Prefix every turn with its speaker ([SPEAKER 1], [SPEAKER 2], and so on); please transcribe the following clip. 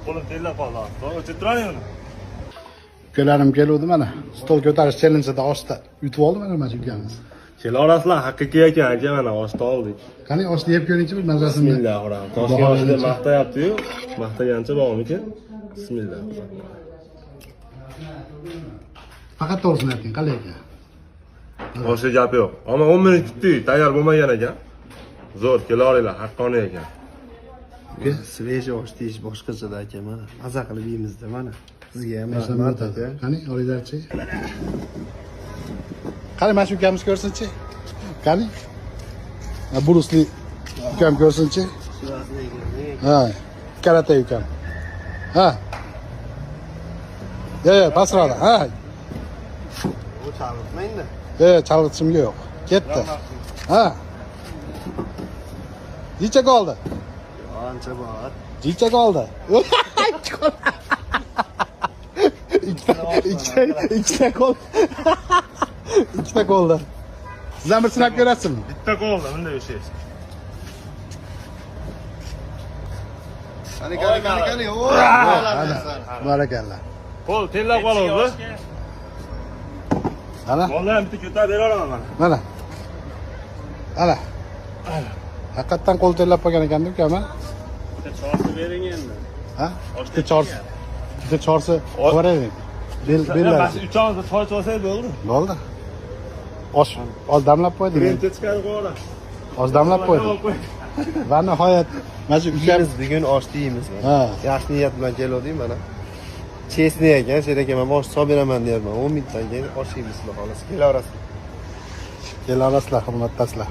[SPEAKER 1] Qo'lim tellab qoldi. O'chib turadi uni.
[SPEAKER 2] Ukalarim keluvdi mana. Stol ko'tarish challenge'da oshda yutib oldi mana ukamiz.
[SPEAKER 1] Kela olasizlar, haqiqiy ekan aka, mana oshni oldik.
[SPEAKER 2] Qani oshni yeb ko'ringchi bir narsasini.
[SPEAKER 1] Bismillahirrohmanirrohim. Toshkent oshida maqtayapti-yu, maqtagancha davom ekan. Bismillah.
[SPEAKER 2] Faqat to'g'risini ayting, qalay ekan?
[SPEAKER 1] Boshqa gap yo'q. Ammo 10 minut kutdik, tayyor bo'lmagan ekan. Zo'r, kela olinglar, haqqoniy ekan.
[SPEAKER 3] Svejiy osh deyish boshqachada aka, mana maza qilib yeymiz-da, mana. Sizga ham
[SPEAKER 2] Rahmat aka. Qani olinglarchi. Qani mana shu ukamiz ko'rsinchi. Qani? Brusli ukam ko'rsinchi. Ha, karate ukam. Ha. Pastroq. Ha.
[SPEAKER 3] Bu chalg'itmaydi.
[SPEAKER 2] Chalg'itishimga yo'q. Ketdi. Ha. Necha qoldi?
[SPEAKER 3] Ancha bor.
[SPEAKER 2] Necha qoldi? Ikkita qoldi. Ikkita qoldi. Sizlar bir sinab ko'rasizmi?
[SPEAKER 1] Bitta qoldi, bunday yashaysiz.
[SPEAKER 3] Qani.
[SPEAKER 2] Barakallah.
[SPEAKER 1] Qo'l tellab qoldi.
[SPEAKER 2] Ana.
[SPEAKER 1] Vallahi bitta ko'tarib beraman mana.
[SPEAKER 2] Mana. Ana. Haqiqatdan qo'l tellab qolgan ekan ukam, ha?
[SPEAKER 1] Bitta chorsi bering endi.
[SPEAKER 2] Ha? Bitta chorsi. Bitta chorsi qo'yavering. Bellar.
[SPEAKER 1] Bas 3 oz choy olsak bo'ldi.
[SPEAKER 2] Bo'ldi. Osh damlab qo'ydim.
[SPEAKER 1] Birinchi chiqarib qo'ylar.
[SPEAKER 2] Osh damlab qo'ydim. Va nihoyat mana shu ukam
[SPEAKER 3] Biz bugun osh deymiz.
[SPEAKER 2] Ha.
[SPEAKER 3] Yaxshi niyat bilan keldik mana. Chesni ekan, sen ekan men osh solib beraman deyapman. 10 minutdan keyin osh yeymiz, xolos. Kelaverasiz.
[SPEAKER 2] kelaverasizlar, hurmatdasizlar.